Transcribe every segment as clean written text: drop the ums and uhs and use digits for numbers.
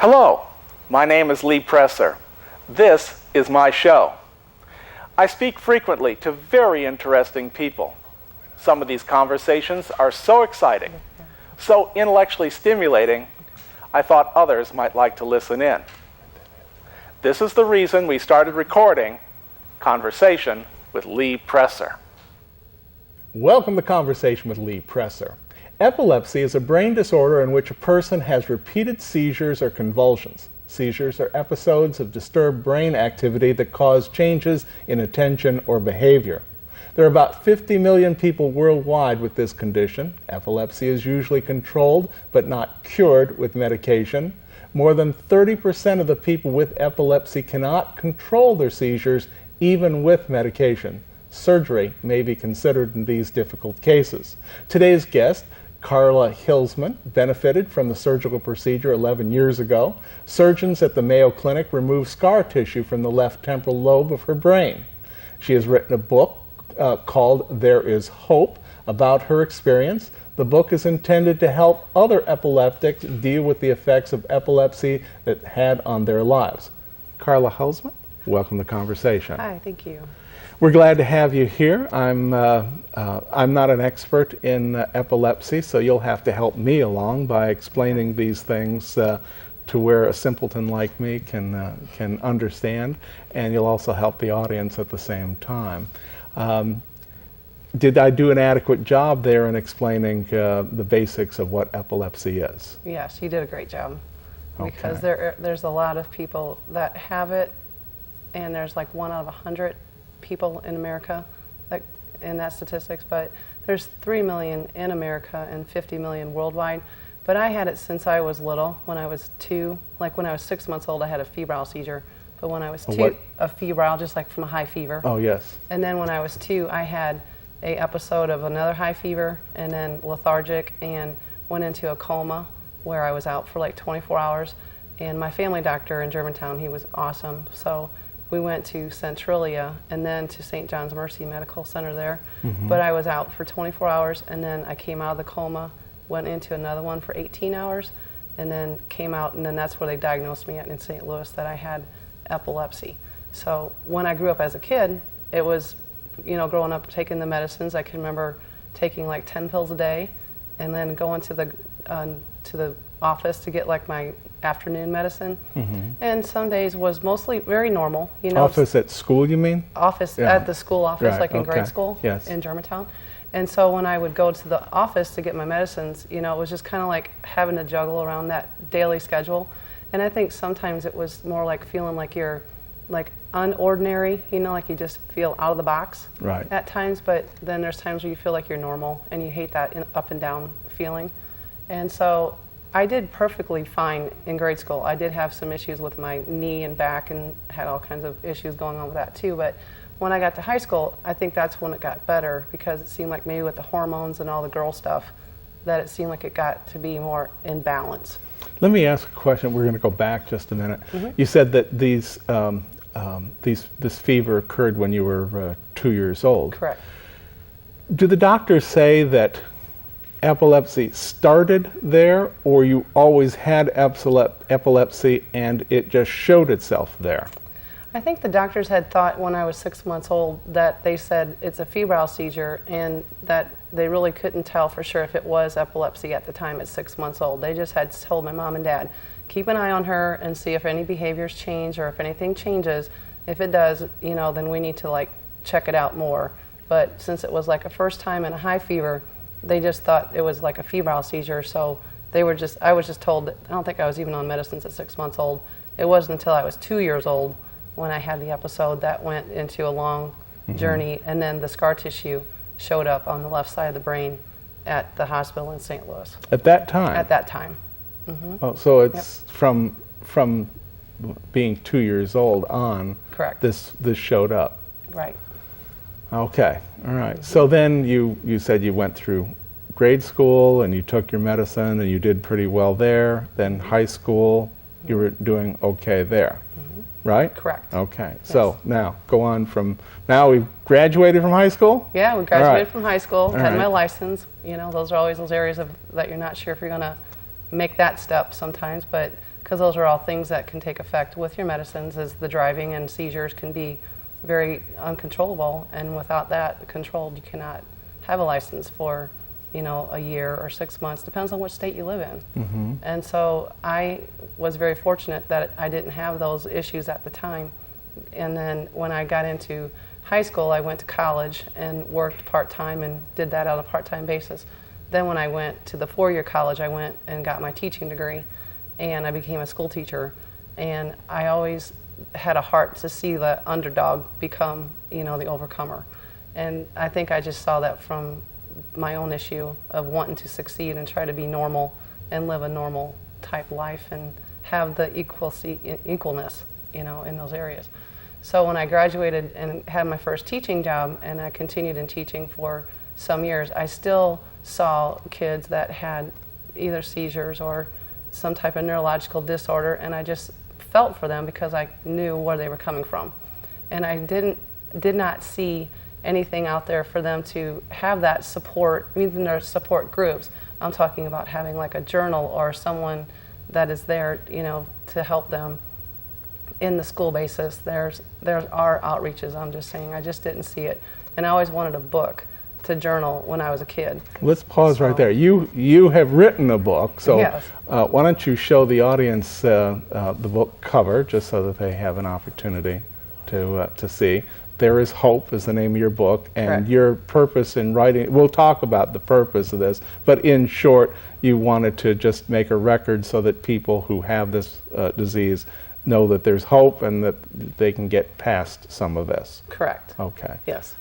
Hello, my name is Lee Presser. This is my show. I speak frequently to very interesting people. Some of these conversations are so exciting, so intellectually stimulating, I thought others might like to listen in. This is the reason we started recording Conversation with Lee Presser. Welcome to Conversation with Lee Presser. Epilepsy is a brain disorder in which a person has repeated seizures or convulsions. Seizures are episodes of disturbed brain activity that cause changes in attention or behavior. There are about 50 million people worldwide with this condition. Epilepsy is usually controlled but not cured with medication. More than 30% of the people with epilepsy cannot control their seizures even with medication. Surgery may be considered in these difficult cases. Today's guest, Carla Huelsmann, benefited from the surgical procedure 11 years ago. Surgeons at the Mayo Clinic removed scar tissue from the left temporal lobe of her brain. She has written a book called There Is Hope about her experience. The book is intended to help other epileptics deal with the effects of epilepsy that had on their lives. Carla Huelsmann, welcome to Conversation. Hi, thank you. We're glad to have you here. I'm not an expert in epilepsy, so you'll have to help me along by explaining these things to where a simpleton like me can understand, and you'll also help the audience at the same time. Did I do an adequate job there in explaining the basics of what epilepsy is? Yes, you did a great job. Okay. Because there's a lot of people that have it, and there's like 1 out of 100 people in America in that statistics, but there's 3 million in America and 50 million worldwide. But I had it since I was little. When I was 2, like when I was 6 months old, I had a febrile seizure. But when I was 2, a febrile, just like from a high fever. Oh, yes. And then when I was 2, I had a episode of another high fever and then lethargic and went into a coma where I was out for like 24 hours. And my family doctor in Germantown, he was awesome. So we went to Centralia and then to St. John's Mercy Medical Center there. Mm-hmm. But I was out for 24 hours and then I came out of the coma, went into another one for 18 hours, and then came out, and then that's where they diagnosed me in St. Louis that I had epilepsy. So when I grew up as a kid, it was, growing up taking the medicines. I can remember taking like 10 pills a day and then going to the office to get like my afternoon medicine. Mm-hmm. And some days was mostly very normal. Office at school, you mean? Office, yeah. At the school office, right, like in grade school, yes. In Germantown. And so when I would go to the office to get my medicines, it was just kind of like having to juggle around that daily schedule. And I think sometimes it was more like feeling like you're like unordinary, like you just feel out of the box right. At times, but then there's times where you feel like you're normal and you hate that up and down feeling. And so I did perfectly fine in grade school. I did have some issues with my knee and back and had all kinds of issues going on with that too. But when I got to high school, I think that's when it got better because it seemed like maybe with the hormones and all the girl stuff that it seemed like it got to be more in balance. Let me ask a question. We're going to go back just a minute. Mm-hmm. You said that this fever occurred when you were 2 years old. Correct. Do the doctors say that epilepsy started there, or you always had epilepsy and it just showed itself there? I think the doctors had thought when I was 6 months old that they said it's a febrile seizure and that they really couldn't tell for sure if it was epilepsy at the time at 6 months old. They just had told my mom and dad, keep an eye on her and see if any behaviors change or if anything changes. If it does, then we need to like check it out more. But since it was like a first time in a high fever, they just thought it was like a febrile seizure, so I was just told that I don't think I was even on medicines at 6 months old. It wasn't until I was 2 years old when I had the episode that went into a long mm-hmm. journey, and then the scar tissue showed up on the left side of the brain at the hospital in St. Louis. At that time? At that time. Mm-hmm. Oh, so it's yep. from being 2 years old on. Correct. This showed up. Right. Okay, all right. So then you said you went through grade school and you took your medicine and you did pretty well there. Then high school, you were doing okay there, right? Correct. Okay, yes. So now go on from, now we've graduated from high school? Yeah, we graduated from high school, had right. my license. Those are always those areas that you're not sure if you're gonna make that step sometimes, but because those are all things that can take effect with your medicines, as the driving and seizures can be very uncontrollable, and without that controlled, you cannot have a license for, you know, a year or 6 months, depends on which state you live in. And so I was very fortunate that I didn't have those issues at the time. And then when I got into high school, I went to college and worked part-time and did that on a part-time basis. Then when I went to the 4-year college, I went and got my teaching degree, and I became a school teacher. And I always had a heart to see the underdog become, you know, the overcomer. And I think I just saw that from my own issue of wanting to succeed and try to be normal and live a normal type life and have the equalness, you know, in those areas. So when I graduated and had my first teaching job, and I continued in teaching for some years, I still saw kids that had either seizures or some type of neurological disorder, and I just felt for them because I knew where they were coming from. And I did not see anything out there for them to have that support, even their support groups. I'm talking about having like a journal or someone that is there, you know, to help them in the school basis. There are outreaches, I'm just saying, I just didn't see it. And I always wanted a book to journal when I was a kid. Let's pause right there. You have written a book, so Yes. Why don't you show the audience the book cover, just so that they have an opportunity to see. There is Hope is the name of your book, and Correct. your purpose in writing, we'll talk about the purpose of this, but in short, you wanted to just make a record so that people who have this disease know that there's hope and that they can get past some of this. Correct. Okay. Yes.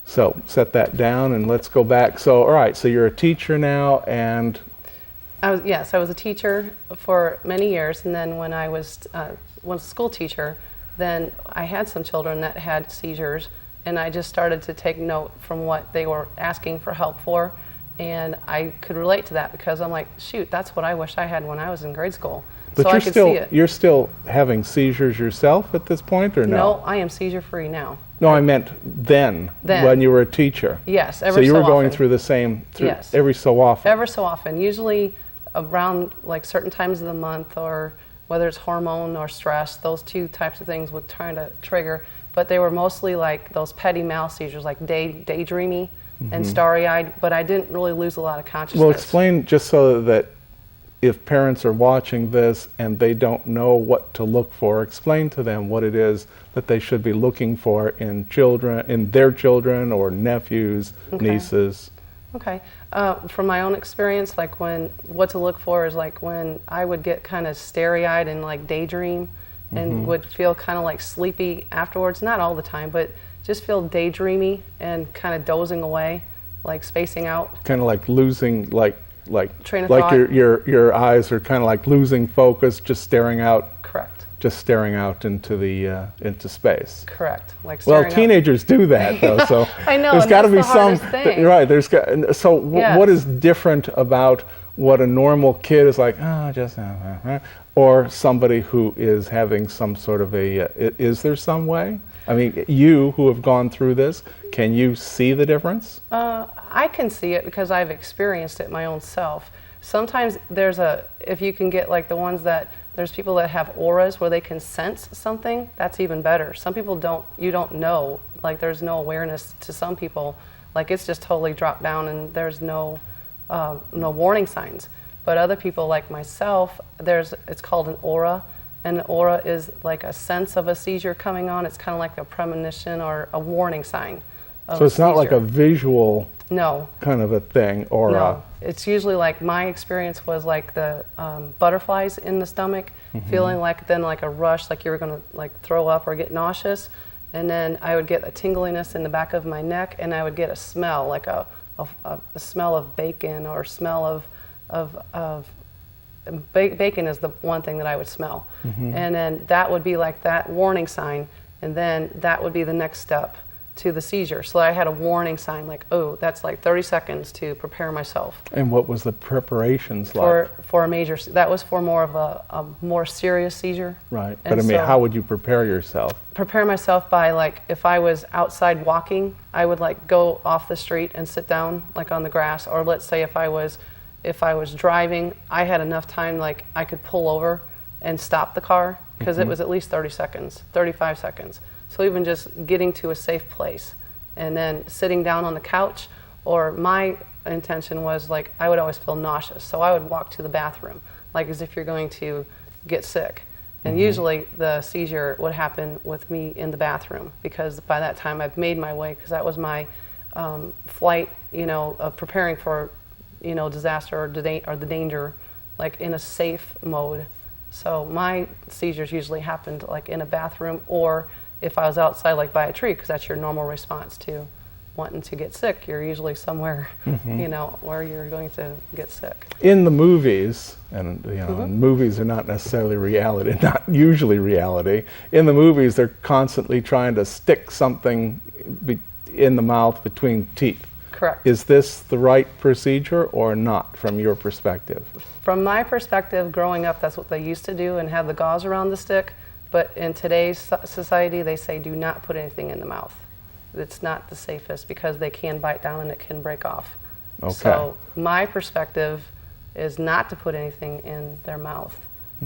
So set that down and let's go back. So, all right, so you're a teacher now, and I was a teacher for many years, and then when I was a school teacher, then I had some children that had seizures, and I just started to take note from what they were asking for help for, and I could relate to that because I'm like, shoot, that's what I wish I had when I was in grade school. but so I could see it. you're still having seizures yourself at this point, or no? No, I am seizure free now. No, I meant then, when you were a teacher. Yes, So you were going often. through the same, Yes. every so often. Ever so often, usually around like certain times of the month, or whether it's hormone or stress, those two types of things would try to trigger. But they were mostly like those petty mal seizures, like daydreamy and starry-eyed, but I didn't really lose a lot of consciousness. Well, explain, just so that if parents are watching this and they don't know what to look for, explain to them what it is that they should be looking for in children, in their children or nephews, nieces. Okay. From my own experience, like what to look for is like when I would get kind of starry-eyed and like daydream and would feel kind of like sleepy afterwards, not all the time, but just feel daydreamy and kind of dozing away, like spacing out. Kind of like losing, like Train of like thought. your eyes are kind of like losing focus, just staring out. Correct. Just staring out into the into space. Correct. Like Well, staring out. teenagers do that though, so I know, there's and got to that's be the hardest some thing. right. There's got so Yes. what is different about what a normal kid is like? Just or somebody who is having some sort of a. Is there some way? I mean, you who have gone through this, can you see the difference? I can see it because I've experienced it my own self. Sometimes if you can get like the ones that, there's people that have auras where they can sense something, that's even better. Some people you don't know, like there's no awareness to some people, like it's just totally dropped down and there's no warning signs. But other people like myself, it's called an aura, and an aura is like a sense of a seizure coming on. It's kind of like a premonition or a warning sign of So it's not like seizure. a visual No. kind of a thing, or No, it's usually like my experience was like the butterflies in the stomach, feeling like then like a rush, like you were gonna like throw up or get nauseous, and then I would get a tingliness in the back of my neck, and I would get a smell like a smell of bacon or smell of bacon is the one thing that I would smell, and then that would be like that warning sign, and then that would be the next step to the seizure. So I had a warning sign like, oh, that's like 30 seconds to prepare myself. And what was the preparations like? For a major, that was for more of a more serious seizure. Right, And but I mean, so how would you prepare yourself? prepare myself by like, if I was outside walking, I would like go off the street and sit down like on the grass, or let's say if I was driving, I had enough time like I could pull over and stop the car, because it was at least 30 seconds, 35 seconds. So even just getting to a safe place and then sitting down on the couch, or my intention was like, I would always feel nauseous. So I would walk to the bathroom, like as if you're going to get sick. And usually the seizure would happen with me in the bathroom, because by that time I've made my way, because that was my flight, of preparing for, disaster or the danger, like in a safe mode. So my seizures usually happened like in a bathroom, or if I was outside like by a tree, because that's your normal response to wanting to get sick. You're usually somewhere, where you're going to get sick. In the movies, and and movies are not necessarily reality, not usually reality. In the movies, they're constantly trying to stick something in the mouth between teeth. Correct. Is this the right procedure or not, from your perspective? From my perspective, growing up, that's what they used to do and have the gauze around the stick. But in today's society, they say do not put anything in the mouth. It's not the safest, because they can bite down and it can break off. Okay. So my perspective is not to put anything in their mouth,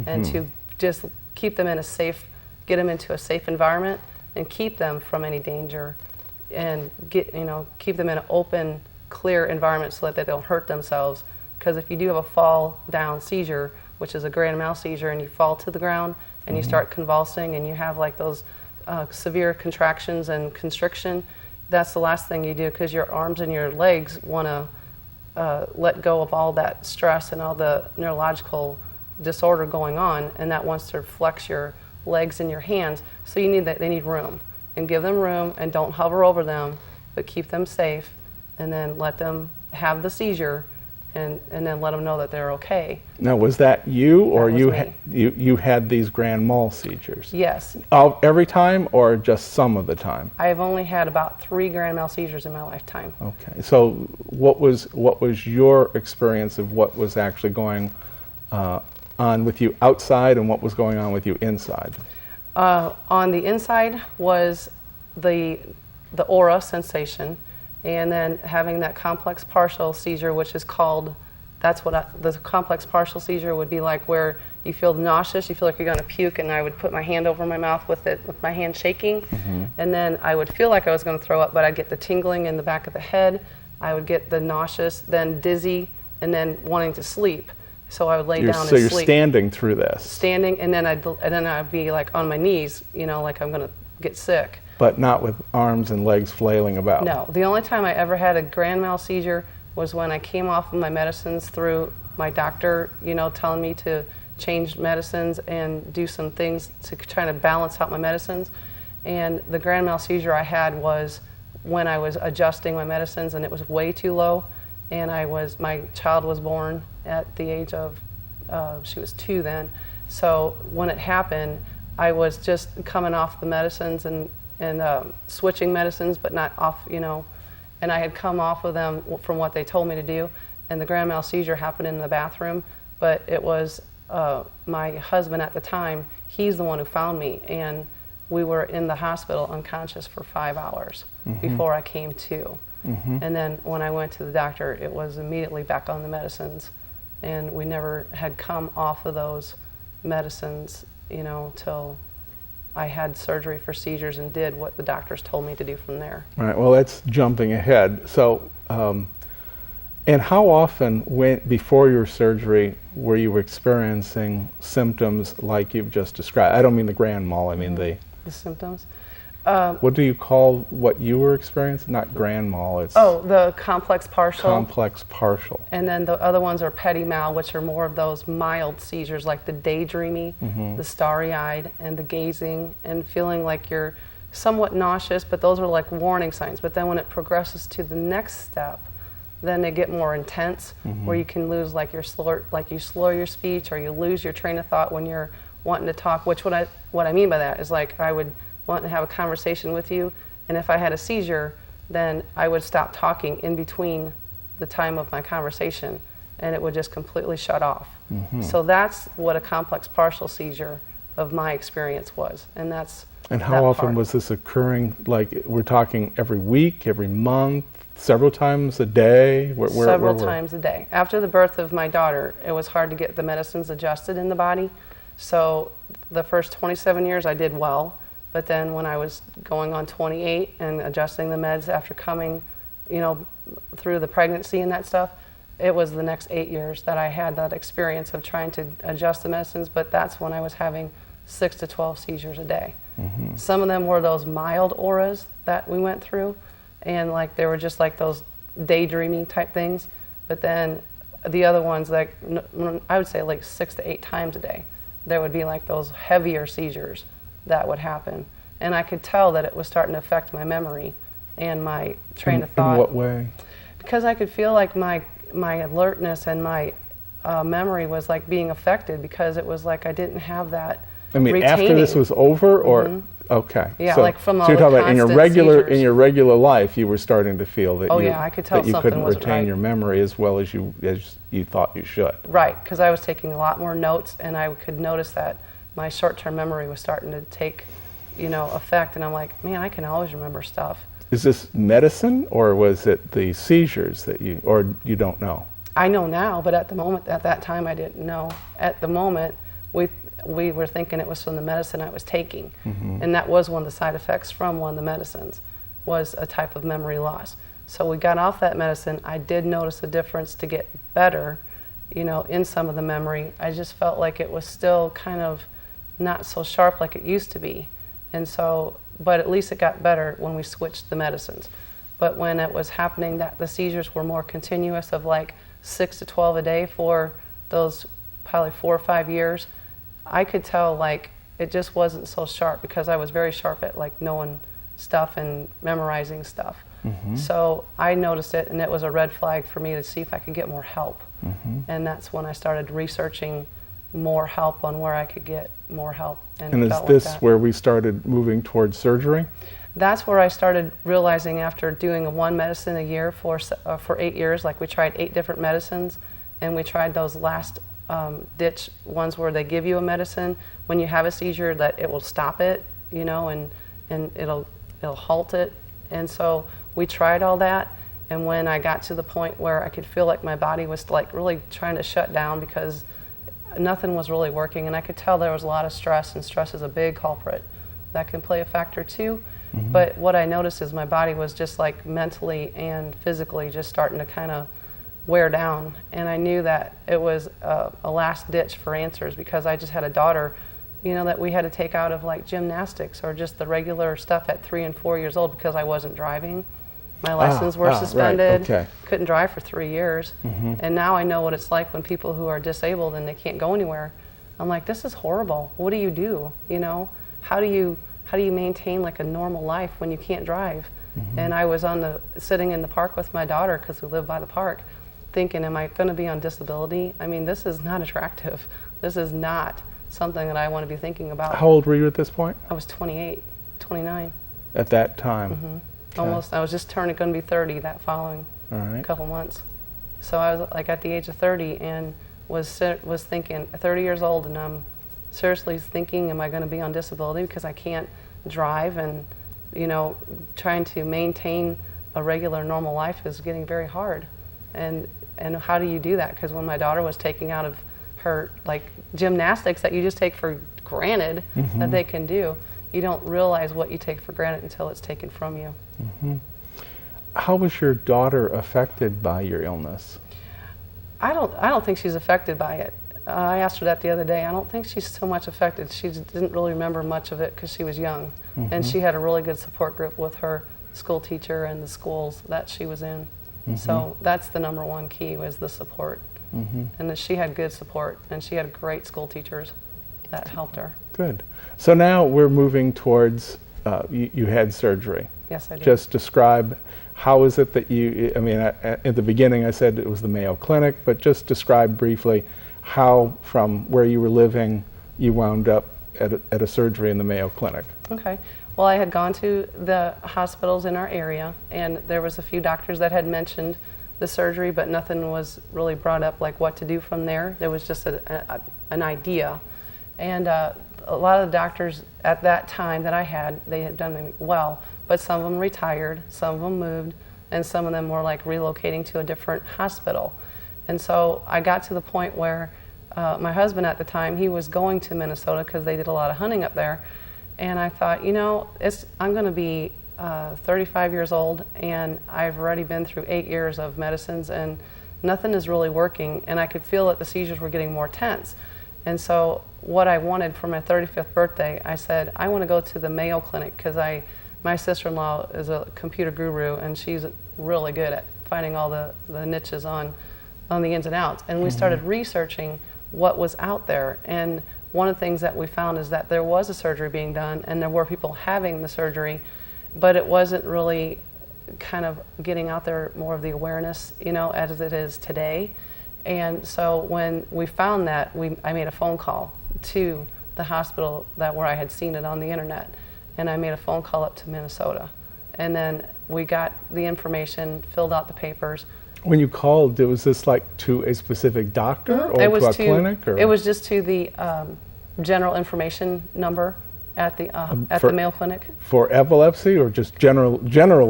and to just keep them in get them into a safe environment and keep them from any danger, and keep them in an open, clear environment so that they don't hurt themselves. Because if you do have a fall down seizure, which is a grand mal seizure, and you fall to the ground and you start convulsing and you have like those severe contractions and constriction, that's the last thing you do, because your arms and your legs want to let go of all that stress and all the neurological disorder going on, and that wants to flex your legs and your hands. So they need room, and give them room, and don't hover over them, but keep them safe, and then let them have the seizure, and then let them know that they're okay. Now, was that you, or That was you had these grand mal seizures? Yes. Every time, or just some of the time? I have only had about 3 grand mal seizures in my lifetime. Okay. So what was your experience of what was actually going on with you outside, and what was going on with you inside? On the inside was the aura sensation, and then having that complex partial seizure, which is called, the complex partial seizure would be like, where you feel nauseous, you feel like you're going to puke, and I would put my hand over my mouth with my hand shaking, and then I would feel like I was going to throw up, but I'd get the tingling in the back of the head, I would get the nauseous, then dizzy, and then wanting to sleep. So I would lay down and sleep. So you're standing through this? Standing, and then I'd be like on my knees, like I'm going to get sick. But not with arms and legs flailing about? No. The only time I ever had a grand mal seizure was when I came off of my medicines through my doctor, telling me to change medicines and do some things to try to balance out my medicines. And the grand mal seizure I had was when I was adjusting my medicines, and it was way too low. And my child was born at the age of, she was 2 then. So when it happened, I was just coming off the medicines and switching medicines, but not off, and I had come off of them from what they told me to do, and the grand mal seizure happened in the bathroom, but it was my husband at the time, he's the one who found me, and we were in the hospital unconscious for 5 hours before I came to. And then when I went to the doctor, it was immediately back on the medicines, and we never had come off of those medicines, till I had surgery for seizures and did what the doctors told me to do from there. All right, well, that's jumping ahead. So, and how often, before your surgery, were you experiencing symptoms like you've just described? I don't mean the grand mal, I mean the symptoms. What do you call what you were experiencing? Not grand mal, it's... Oh, the complex partial. Complex partial. And then the other ones are petit mal, which are more of those mild seizures, like the daydreamy, the starry-eyed, and the gazing, and feeling like you're somewhat nauseous, but those are like warning signs. But then when it progresses to the next step, then they get more intense, where you can lose, you slow your speech, or you lose your train of thought when you're wanting to talk, which what I mean by that is, like, I would want to have a conversation with you, and if I had a seizure, then I would stop talking in between the time of my conversation, and it would just completely shut off. So that's what a complex partial seizure of my experience was, and that's... And how often was this occurring? Like, we're talking every week, every month, several times a day? Several times a day. After the birth of my daughter, it was hard to get the medicines adjusted in the body, So the first 27 years I did well, but then when I was going on 28 and adjusting the meds after coming, through the pregnancy and that stuff, it was the next 8 years that I had that experience of trying to adjust the medicines, but that's when I was having 6 to 12 seizures a day. Some of them were those mild auras that we went through, and like they were just like those daydreaming type things, but then the other ones, like I would say like 6 to 8 times a day, there would be like those heavier seizures that would happen. And I could tell that it was starting to affect my memory and my train of thought. In what way? Because I could feel like my alertness and my memory was like being affected, because it was like I didn't have that retaining. After this was over, or okay. Yeah, so, like from all so you're the talking about constant in your regular life, you were starting to feel that I could tell that you something couldn't wasn't retain right. your memory as well as you thought you should. Right, because I was taking a lot more notes, and I could notice that my short-term memory was starting to take, effect, and I'm like, man, I can always remember stuff. Is this medicine, or was it the seizures that or you don't know? I know now, but at that time, I didn't know. At the moment, we were thinking it was from the medicine I was taking, and that was one of the side effects from one of the medicines, was a type of memory loss. So we got off that medicine. I did notice a difference to get better, in some of the memory. I just felt like it was still kind of not so sharp like it used to be, and so. But at least it got better when we switched the medicines. But when it was happening that the seizures were more continuous, of like 6 to 12 a day for those probably 4 or 5 years, I could tell like it just wasn't so sharp, because I was very sharp at like knowing stuff and memorizing stuff. So I noticed it, and it was a red flag for me to see if I could get more help. And that's when I started researching more help on where I could get more help. And is this where we started moving towards surgery? That's where I started realizing, after doing one medicine a year for 8 years, like we tried 8 different medicines, and we tried those last ditch ones where they give you a medicine when you have a seizure that it will stop it, and it'll halt it. And so we tried all that, and when I got to the point where I could feel like my body was like really trying to shut down, because nothing was really working, and I could tell there was a lot of stress, and stress is a big culprit that can play a factor too. But what I noticed is my body was just like mentally and physically just starting to kind of wear down, and I knew that it was a last ditch for answers, because I just had a daughter, that we had to take out of like gymnastics or just the regular stuff at 3 and 4 years old, because I wasn't driving. My license were suspended. Right. Okay. Couldn't drive for 3 years. And now I know what it's like when people who are disabled and they can't go anywhere. I'm like, this is horrible. What do you do? How do you maintain like a normal life when you can't drive? And I was sitting in the park with my daughter, because we live by the park, thinking, am I going to be on disability? I mean, this is not attractive. This is not something that I want to be thinking about. How old were you at this point? I was 28, 29. At that time? Okay. Almost. I was just going to be 30 that following couple months. So I was like at the age of 30, and was thinking, 30 years old, and I'm seriously thinking, am I going to be on disability because I can't drive, and trying to maintain a regular normal life is getting very hard. And how do you do that? Because when my daughter was taking out of her like gymnastics that you just take for granted that they can do, you don't realize what you take for granted until it's taken from you. How was your daughter affected by your illness? I don't think she's affected by it. I asked her that the other day. I don't think she's so much affected. She didn't really remember much of it because she was young, and she had a really good support group with her school teacher and the schools that she was in. So that's the number one key, was the support, and that she had good support, and she had great school teachers that helped her. Good. So now we're moving towards, you had surgery. Yes, I did. Just describe, how is it that at the beginning I said it was the Mayo Clinic, but just describe briefly how, from where you were living, you wound up at a surgery in the Mayo Clinic. Okay. Well, I had gone to the hospitals in our area, and there was a few doctors that had mentioned the surgery, but nothing was really brought up like what to do from there. There was just an idea. And a lot of the doctors at that time that I had, they had done well, but some of them retired, some of them moved, and some of them were like relocating to a different hospital. And so I got to the point where my husband at the time, he was going to Minnesota because they did a lot of hunting up there. And I thought, I'm going to be 35 years old, and I've already been through 8 years of medicines, and nothing is really working. And I could feel that the seizures were getting more tense. And so what I wanted for my 35th birthday, I said, I want to go to the Mayo Clinic, because my sister-in-law is a computer guru, and she's really good at finding all the niches on the ins and outs. And we started researching what was out there. And one of the things that we found is that there was a surgery being done, and there were people having the surgery, but it wasn't really kind of getting out there more of the awareness, as it is today. And so when we found that, I made a phone call to the hospital where I had seen it on the internet, and I made a phone call up to Minnesota. And then we got the information, filled out the papers. When you called, was this like to a specific doctor or to a clinic? Or? It was just to the general information number at the Mayo Clinic. For epilepsy, or just general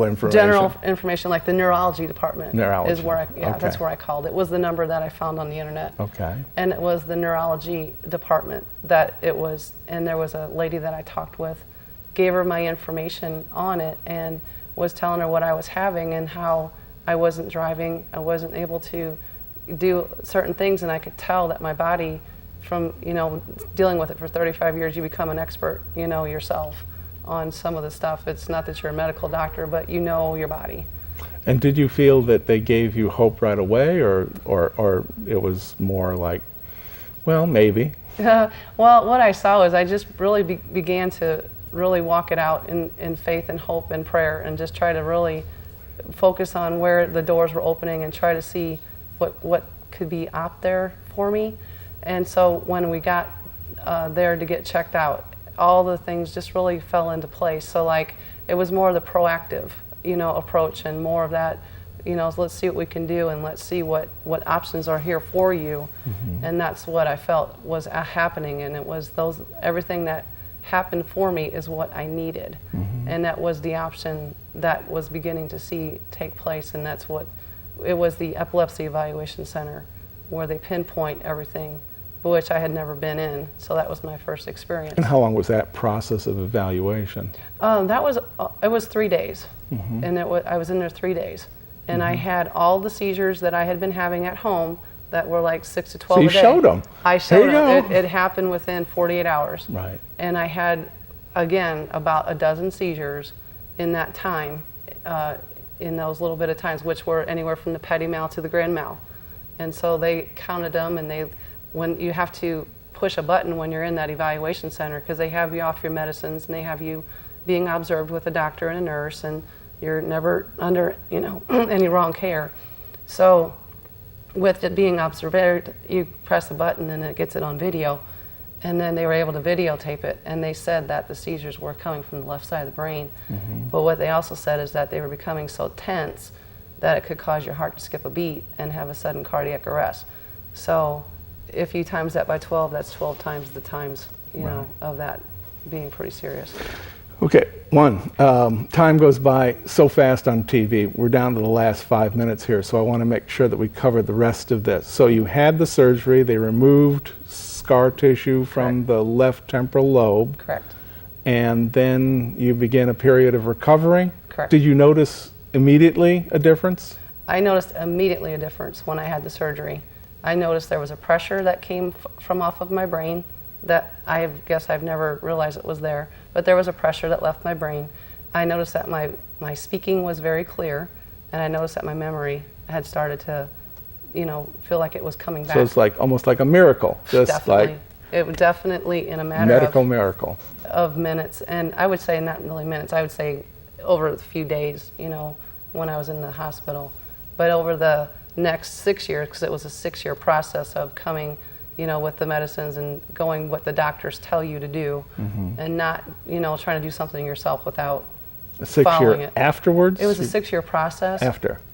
information? General information, like the neurology department. Neurology. Is where Okay. that's where I called. It was the number that I found on the internet. Okay. And it was the neurology department that it was, and there was a lady that I talked with, gave her my information on it, and was telling her what I was having and how I wasn't driving, I wasn't able to do certain things, and I could tell that my body, from dealing with it for 35 years, you become an expert, yourself on some of the stuff. It's not that you're a medical doctor, but you know your body. And did you feel that they gave you hope right away, or it was more like, well, maybe? Well, what I saw was I just really began to really walk it out in faith and hope and prayer, and just try to really focus on where the doors were opening and try to see what could be out there for me. And so when we got there to get checked out, all the things just really fell into place. So like, it was more of the proactive, approach, and more of that, let's see what we can do, and let's see what options are here for you. And that's what I felt was happening, and it was everything that happened for me is what I needed. And that was the option that was beginning to see take place, and that's what it was, the Epilepsy Evaluation Center, where they pinpoint everything, which I had never been in. So that was my first experience. And how long was that process of evaluation? It was 3 days, and I was in there 3 days, and I had all the seizures that I had been having at home that were like 6 to 12 so a day. You showed them. I showed them. It happened within 48 hours. Right. And I had, again, about a dozen seizures in that time, in those little bit of times, which were anywhere from the petit mal to the grand mal. And so they counted them, and when you have to push a button when you're in that evaluation center, because they have you off your medicines, and they have you being observed with a doctor and a nurse, and you're never under any wrong care. So with it being observed, you press a button and it gets it on video. And then they were able to videotape it, and they said that the seizures were coming from the left side of the brain. But what they also said is that they were becoming so tense that it could cause your heart to skip a beat and have a sudden cardiac arrest. So if you times that by 12, that's 12 times the times, of that being pretty serious. Okay, time goes by so fast on TV. We're down to the last 5 minutes here, so I want to make sure that we cover the rest of this. So you had the surgery, they removed scar tissue from the left temporal lobe. Correct. And then you began a period of recovery. Correct. Did you notice immediately a difference? I noticed immediately a difference when I had the surgery. I noticed there was a pressure that came from off of my brain that I guess I've never realized it was there, but there was a pressure that left my brain. I noticed that my speaking was very clear, and I noticed that my memory had started to, feel like it was coming back. So it's like almost like a miracle. Just Definitely. like It was definitely in a matter medical miracle of minutes, and I would say not really minutes, I would say over a few days, when I was in the hospital. But over the next 6 years, because it was a 6-year process of coming, with the medicines and going what the doctors tell you to do, and not, trying to do something yourself without a 6 following year it. afterwards? It was a 6-year process.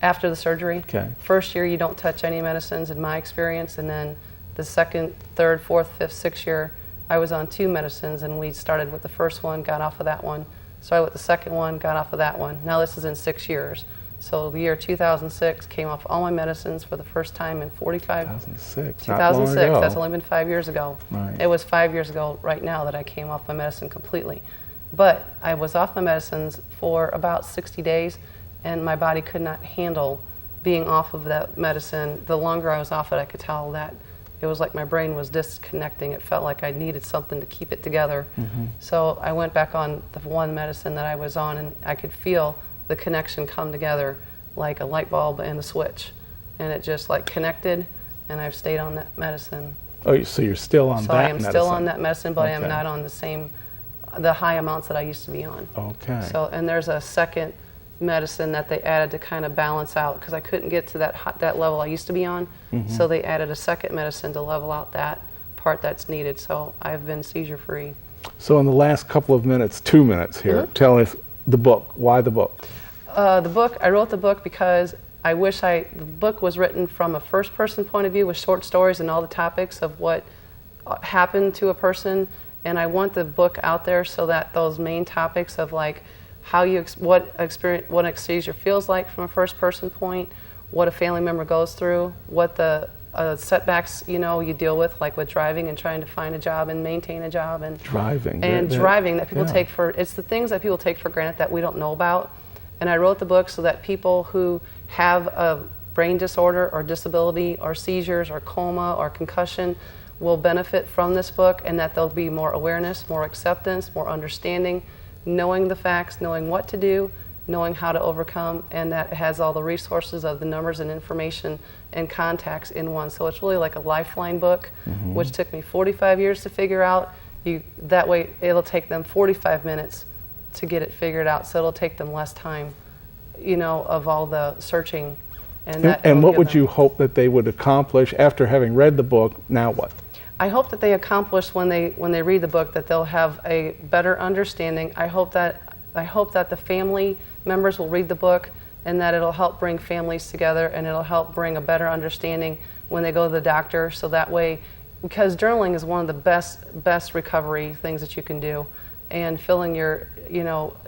After the surgery. Okay. First year, you don't touch any medicines in my experience, and then the second, third, fourth, fifth, sixth year, I was on 2 medicines, and we started with the first one, got off of that one. Started with the second one, got off of that one. Now this is in 6 years. So the year 2006, came off all my medicines for the first time in 45. 2006, not long 2006, ago. that's only been 5 years ago. Right. It was 5 years ago right now that I came off my medicine completely. But I was off my medicines for about 60 days, and my body could not handle being off of that medicine. The longer I was off it, I could tell that it was like my brain was disconnecting. It felt like I needed something to keep it together. So I went back on the one medicine that I was on, and I could feel the connection come together like a light bulb and a switch. And it just like connected, and I've stayed on that medicine. Oh, so you're still on So that I am medicine? still on that medicine, but I am Okay. not on the high amounts that I used to be on. Okay. So, and there's a second medicine that they added to kind of balance out, because I couldn't get to that level I used to be on. So they added a second medicine to level out that part that's needed. So I've been seizure free. So in the last couple of minutes, 2 minutes here, tell us the book. Why the book? The book, I wrote the book because I wish the book was written from a first person point of view with short stories and all the topics of what happened to a person. And I want the book out there so that those main topics of like how what a seizure feels like from a first person point, what a family member goes through, what the setbacks you deal with, like with driving and trying to find a job and maintain a job, and Driving. driving that people take for, it's the things that people take for granted that we don't know about. And I wrote the book so that people who have a brain disorder or disability or seizures or coma or concussion will benefit from this book, and that there'll be more awareness, more acceptance, more understanding, knowing the facts, knowing what to do, knowing how to overcome, and that it has all the resources of the numbers and information and contacts in one. So it's really like a lifeline book, which took me 45 years to figure out. That way it'll take them 45 minutes to get it figured out, so it'll take them less time, of all the searching. And what would you hope that they would accomplish after having read the book? Now what? I hope that they accomplish when they read the book, that they'll have a better understanding. I hope that the family members will read the book, and that it'll help bring families together, and it'll help bring a better understanding when they go to the doctor. So that way, because journaling is one of the best recovery things that you can do, and filling your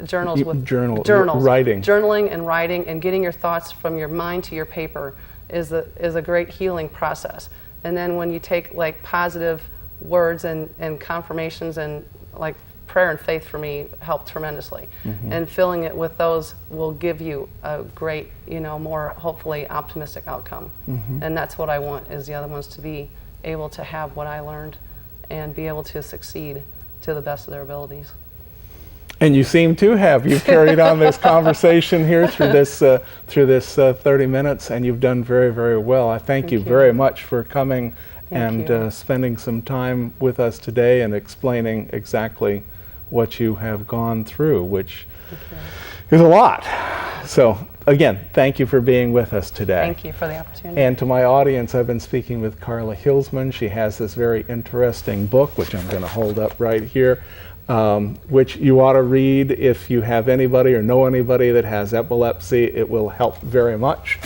journals with journaling and writing and getting your thoughts from your mind to your paper is a great healing process. And then when you take like positive words and confirmations, and like prayer and faith for me helped tremendously. And filling it with those will give you a great, more hopefully optimistic outcome. And that's what I want, is the other ones to be able to have what I learned and be able to succeed to the best of their abilities. And you seem to have. You've carried on this conversation here through this 30 minutes, and you've done very, very well. I thank you very much for coming and spending some time with us today and explaining exactly what you have gone through, which is a lot. So again, thank you for being with us today. Thank you for the opportunity. And to my audience, I've been speaking with Carla Huelsmann. She has this very interesting book, which I'm going to hold up right here, which you ought to read if you have anybody or know anybody that has epilepsy. It will help very much.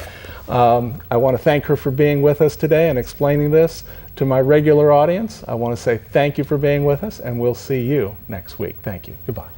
I want to thank her for being with us today and explaining this. To my regular audience, I want to say thank you for being with us, and we'll see you next week. Thank you. Goodbye.